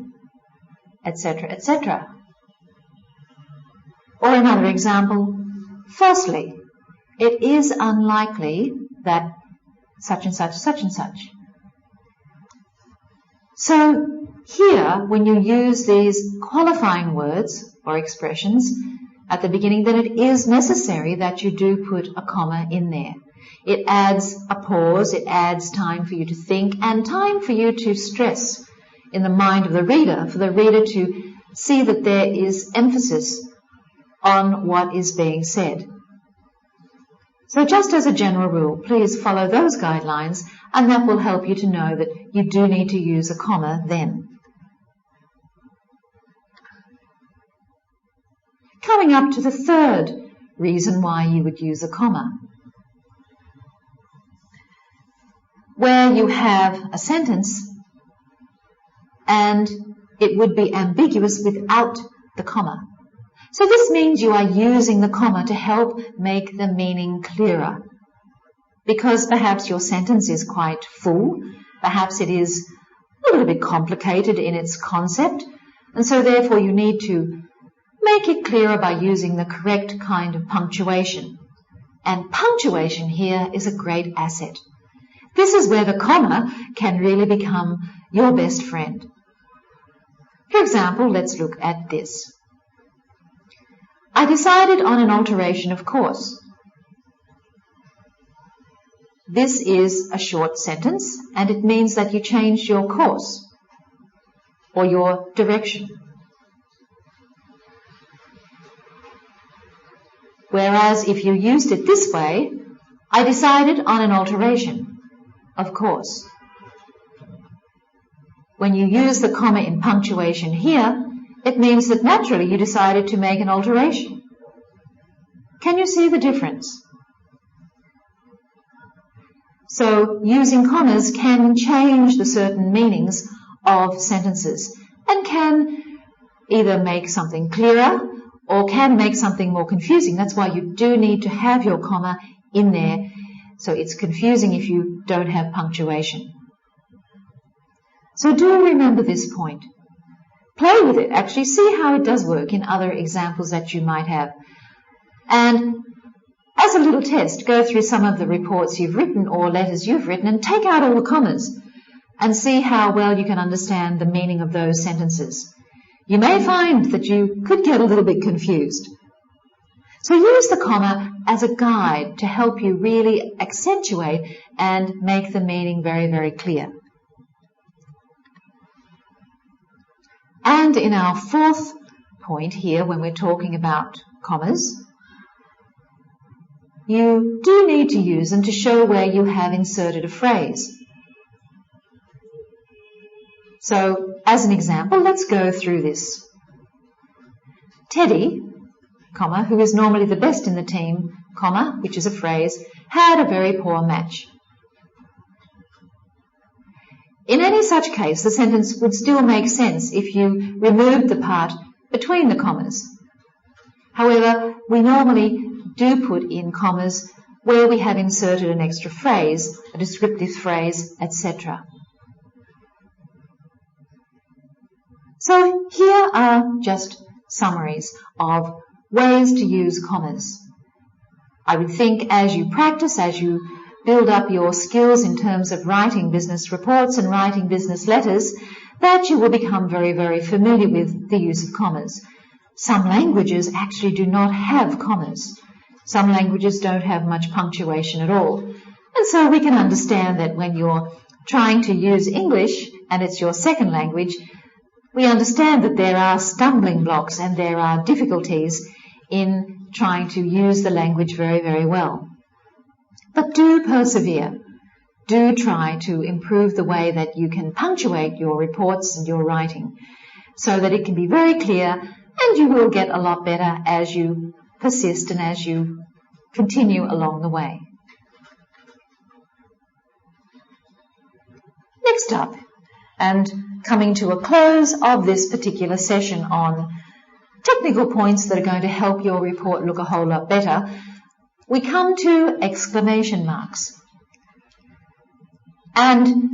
etc., etc. Or another example, firstly, it is unlikely that such and such, such and such. So here, when you use these qualifying words or expressions at the beginning, then it is necessary that you do put a comma in there. It adds a pause, it adds time for you to think and time for you to stress in the mind of the reader, for the reader to see that there is emphasis on what is being said. So just as a general rule, please follow those guidelines, and that will help you to know that you do need to use a comma then. Coming up to the third reason why you would use a comma. Where you have a sentence and it would be ambiguous without the comma. So this means you are using the comma to help make the meaning clearer. Because perhaps your sentence is quite full, perhaps it is a little bit complicated in its concept, and so therefore you need to make it clearer by using the correct kind of punctuation. And punctuation here is a great asset. This is where the comma can really become your best friend. For example, let's look at this. I decided on an alteration of course. This is a short sentence, and it means that you changed your course or your direction. Whereas if you used it this way, I decided on an alteration of course. When you use the comma in punctuation here, it means that naturally you decided to make an alteration. Can you see the difference? So using commas can change the certain meanings of sentences and can either make something clearer or can make something more confusing. That's why you do need to have your comma in there, so it's confusing if you don't have punctuation. So do remember this point. Play with it. Actually see how it does work in other examples that you might have. And as a little test, go through some of the reports you've written or letters you've written and take out all the commas and see how well you can understand the meaning of those sentences. You may find that you could get a little bit confused. So use the comma as a guide to help you really accentuate and make the meaning very, very clear. And in our fourth point here, when we're talking about commas, you do need to use them to show where you have inserted a phrase. So, as an example, let's go through this. Teddy, comma, who is normally the best in the team, comma, which is a phrase, had a very poor match. In any such case, the sentence would still make sense if you removed the part between the commas. However, we normally do put in commas where we have inserted an extra phrase, a descriptive phrase, etc. So here are just summaries of ways to use commas. I would think as you practice, as you build up your skills in terms of writing business reports and writing business letters, that you will become very, very familiar with the use of commas. Some languages actually do not have commas. Some languages don't have much punctuation at all. And so we can understand that when you're trying to use English and it's your second language, we understand that there are stumbling blocks and there are difficulties in trying to use the language very, very well. But do persevere. Do try to improve the way that you can punctuate your reports and your writing so that it can be very clear, and you will get a lot better as you persist and as you continue along the way. Next up, and coming to a close of this particular session on technical points that are going to help your report look a whole lot better, we come to exclamation marks. And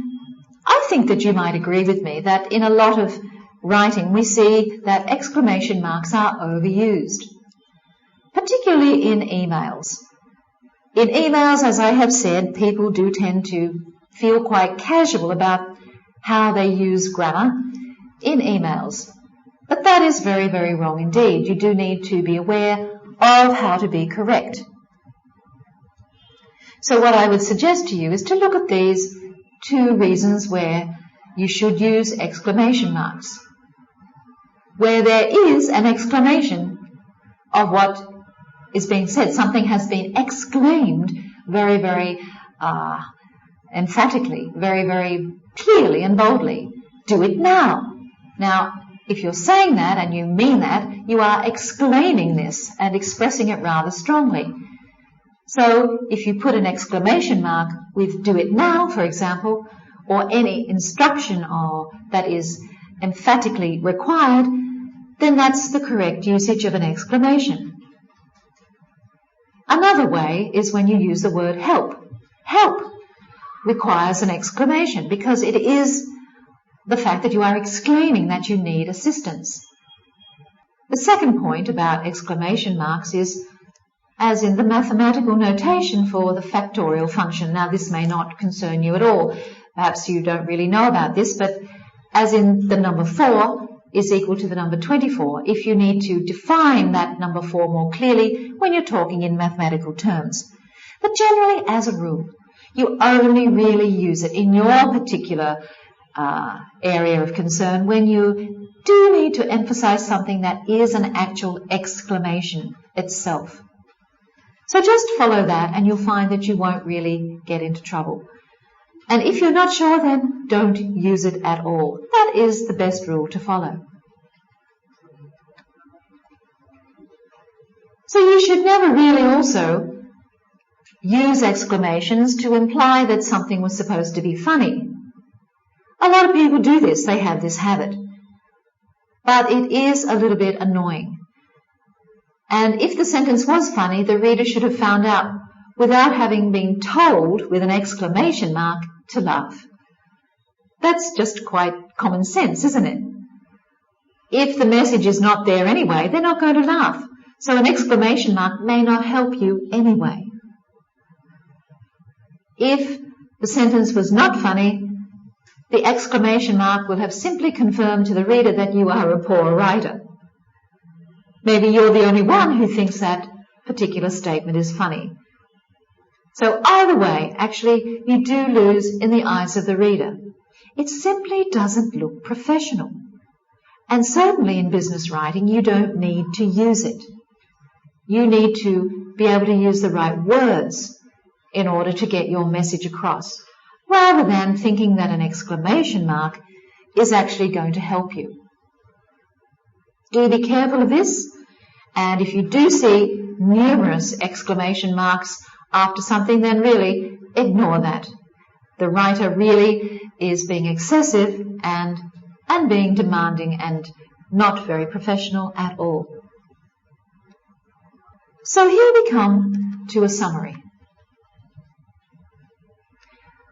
I think that you might agree with me that in a lot of writing we see that exclamation marks are overused, particularly in emails. In emails, as I have said, people do tend to feel quite casual about how they use grammar in emails. But that is very, very wrong indeed. You do need to be aware of how to be correct. So what I would suggest to you is to look at these two reasons where you should use exclamation marks. Where there is an exclamation of what is being said, something has been exclaimed very, very emphatically, very, very clearly and boldly. Do it now. Now, if you're saying that and you mean that, you are exclaiming this and expressing it rather strongly. So if you put an exclamation mark with do it now, for example, or any instruction that is emphatically required, then that's the correct usage of an exclamation. Another way is when you use the word help. Help requires an exclamation because it is the fact that you are exclaiming that you need assistance. The second point about exclamation marks is as in the mathematical notation for the factorial function. Now, this may not concern you at all. Perhaps you don't really know about this, but as in the number 4 is equal to the number 24, if you need to define that number 4 more clearly when you're talking in mathematical terms. But generally, as a rule, you only really use it in your particular area of concern when you do need to emphasize something that is an actual exclamation itself. So just follow that and you'll find that you won't really get into trouble. And if you're not sure, then don't use it at all. That is the best rule to follow. So you should never really also use exclamations to imply that something was supposed to be funny. A lot of people do this. They have this habit. But it is a little bit annoying. And if the sentence was funny, the reader should have found out without having been told with an exclamation mark to laugh. That's just quite common sense, isn't it? If the message is not there anyway, they're not going to laugh. So an exclamation mark may not help you anyway. If the sentence was not funny, the exclamation mark will have simply confirmed to the reader that you are a poor writer. Maybe you're the only one who thinks that particular statement is funny. So either way, actually, you do lose in the eyes of the reader. It simply doesn't look professional. And certainly in business writing, you don't need to use it. You need to be able to use the right words in order to get your message across, rather than thinking that an exclamation mark is actually going to help you. Do be careful of this. And if you do see numerous exclamation marks after something, then really ignore that. The writer really is being excessive and being demanding and not very professional at all. So here we come to a summary.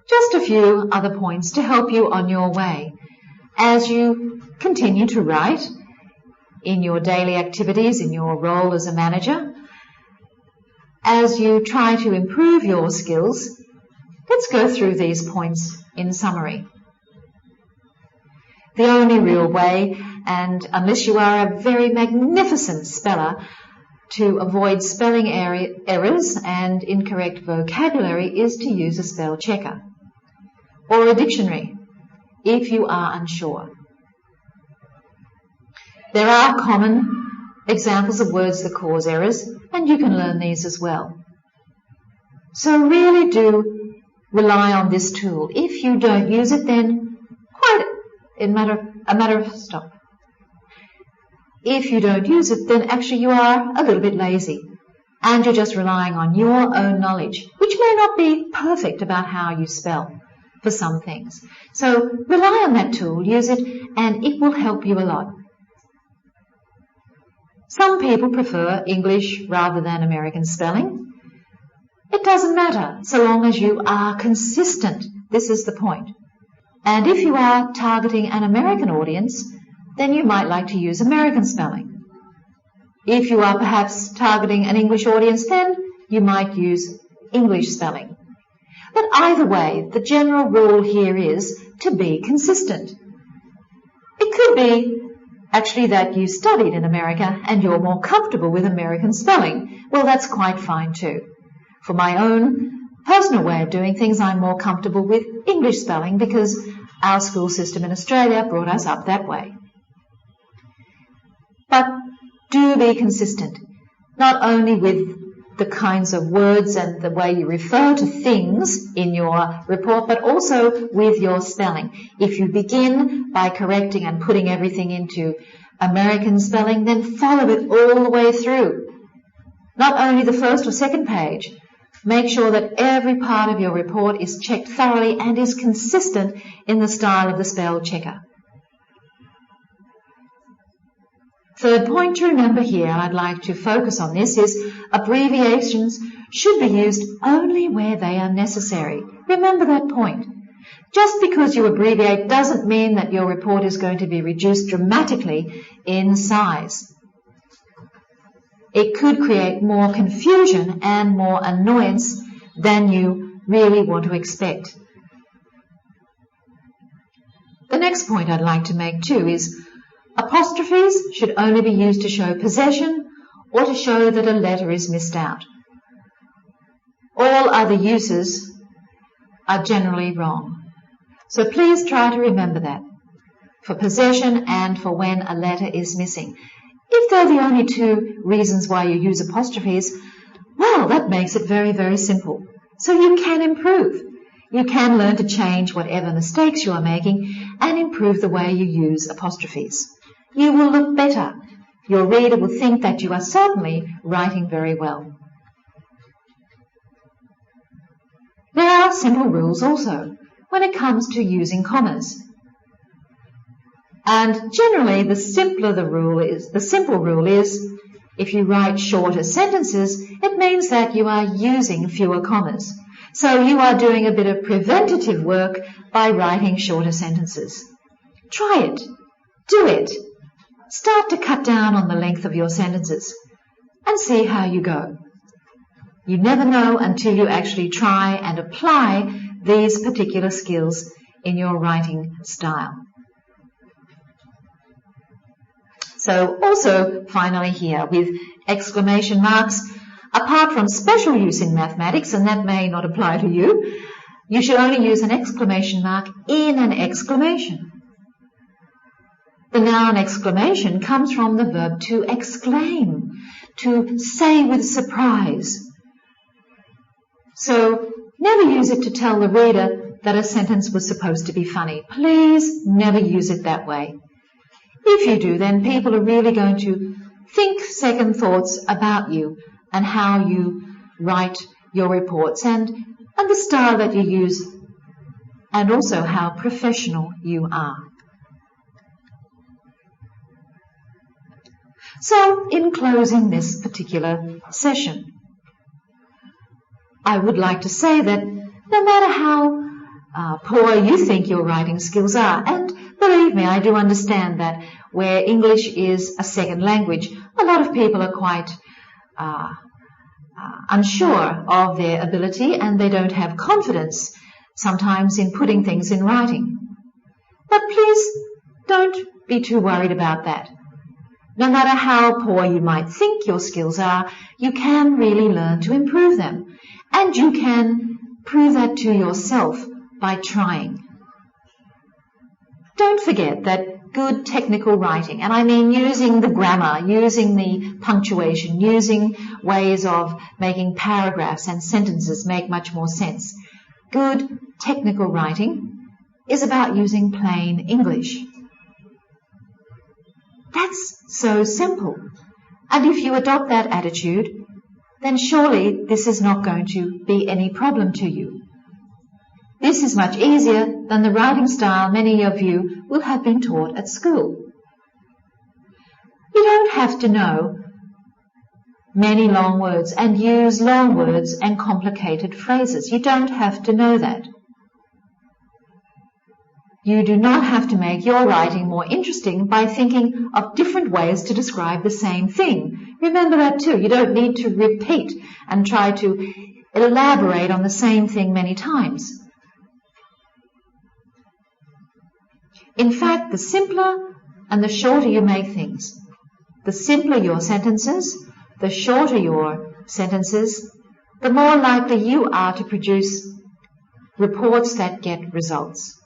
Just a few other points to help you on your way as you continue to write in your daily activities, in your role as a manager. As you try to improve your skills, let's go through these points in summary. The only real way, and unless you are a very magnificent speller, to avoid spelling errors and incorrect vocabulary is to use a spell checker or a dictionary if you are unsure. There are common examples of words that cause errors, and you can learn these as well. So really do rely on this tool. If you don't use it, then If you don't use it, then actually you are a little bit lazy and you're just relying on your own knowledge, which may not be perfect about how you spell for some things. So rely on that tool, use it, and it will help you a lot. Some people prefer English rather than American spelling. It doesn't matter so long as you are consistent. This is the point. And if you are targeting an American audience, then you might like to use American spelling. If you are perhaps targeting an English audience, then you might use English spelling. But either way, the general rule here is to be consistent. It could be actually that you studied in America and you're more comfortable with American spelling. Well, that's quite fine too. For my own personal way of doing things, I'm more comfortable with English spelling because our school system in Australia brought us up that way. But do be consistent, not only with the kinds of words and the way you refer to things in your report, but also with your spelling. If you begin by correcting and putting everything into American spelling, then follow it all the way through. Not only the first or second page. Make sure that every part of your report is checked thoroughly and is consistent in the style of the spell checker. Third point to remember here, and I'd like to focus on this, is abbreviations should be used only where they are necessary. Remember that point. Just because you abbreviate doesn't mean that your report is going to be reduced dramatically in size. It could create more confusion and more annoyance than you really want to expect. The next point I'd like to make too is apostrophes should only be used to show possession or to show that a letter is missed out. All other uses are generally wrong. So please try to remember that for possession and for when a letter is missing. If they're the only two reasons why you use apostrophes, well, that makes it very, very simple. So you can improve. You can learn to change whatever mistakes you are making and improve the way you use apostrophes. You will look better. Your reader will think that you are certainly writing very well. There are simple rules also when it comes to using commas. And generally, the simple rule is, if you write shorter sentences, it means that you are using fewer commas. So you are doing a bit of preventative work by writing shorter sentences. Try it. Do it. Start to cut down on the length of your sentences and see how you go. You never know until you actually try and apply these particular skills in your writing style. So also, finally here, with exclamation marks, apart from special use in mathematics, and that may not apply to you, you should only use an exclamation mark in an exclamation. The noun exclamation comes from the verb to exclaim, to say with surprise. So never use it to tell the reader that a sentence was supposed to be funny. Please never use it that way. If you do, then people are really going to think second thoughts about you and how you write your reports and the style that you use, and also how professional you are. So, in closing this particular session, I would like to say that no matter how poor you think your writing skills are, and believe me, I do understand that where English is a second language, a lot of people are quite unsure of their ability, and they don't have confidence sometimes in putting things in writing. But please don't be too worried about that. No matter how poor you might think your skills are, you can really learn to improve them. And you can prove that to yourself by trying. Don't forget that good technical writing, and I mean using the grammar, using the punctuation, using ways of making paragraphs and sentences make much more sense. Good technical writing is about using plain English. That's so simple. And if you adopt that attitude, then surely this is not going to be any problem to you. This is much easier than the writing style many of you will have been taught at school. You don't have to know many long words and use long words and complicated phrases. You don't have to know that. You do not have to make your writing more interesting by thinking of different ways to describe the same thing. Remember that too. You don't need to repeat and try to elaborate on the same thing many times. In fact, the simpler and the shorter you make things, the simpler your sentences, the shorter your sentences, the more likely you are to produce reports that get results.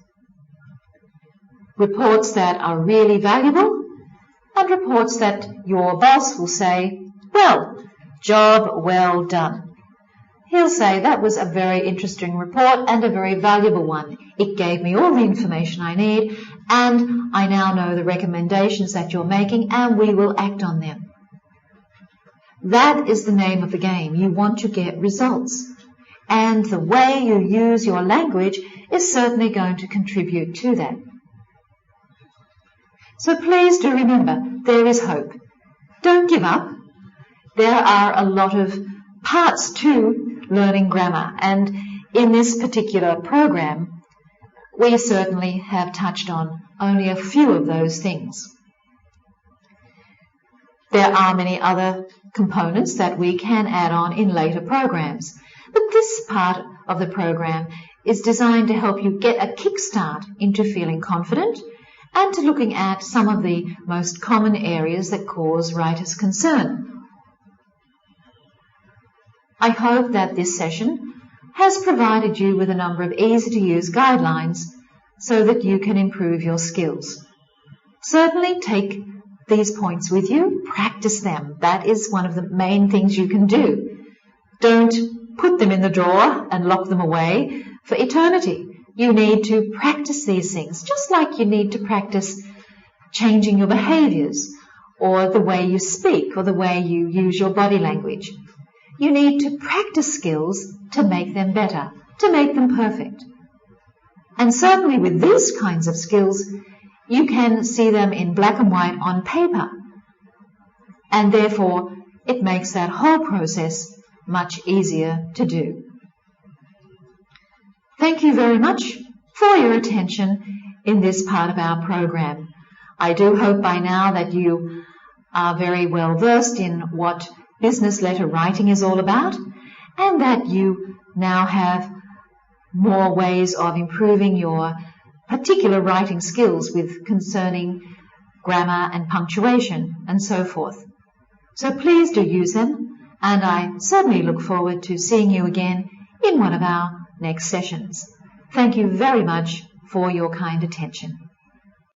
Reports that are really valuable, and reports that your boss will say, well, job well done. He'll say, that was a very interesting report and a very valuable one. It gave me all the information I need, and I now know the recommendations that you're making, and we will act on them. That is the name of the game. You want to get results. And the way you use your language is certainly going to contribute to that. So please do remember, there is hope. Don't give up. There are a lot of parts to learning grammar, and in this particular program, we certainly have touched on only a few of those things. There are many other components that we can add on in later programs, but this part of the program is designed to help you get a kickstart into feeling confident and to looking at some of the most common areas that cause writers concern. I hope that this session has provided you with a number of easy-to-use guidelines so that you can improve your skills. Certainly take these points with you, practice them. That is one of the main things you can do. Don't put them in the drawer and lock them away for eternity. You need to practice these things, just like you need to practice changing your behaviors or the way you speak or the way you use your body language. You need to practice skills to make them better, to make them perfect. And certainly with these kinds of skills, you can see them in black and white on paper. And therefore, it makes that whole process much easier to do. Thank you very much for your attention in this part of our program. I do hope by now that you are very well versed in what business letter writing is all about, and that you now have more ways of improving your particular writing skills with concerning grammar and punctuation and so forth. So please do use them, and I certainly look forward to seeing you again in one of our next sessions. Thank you very much for your kind attention.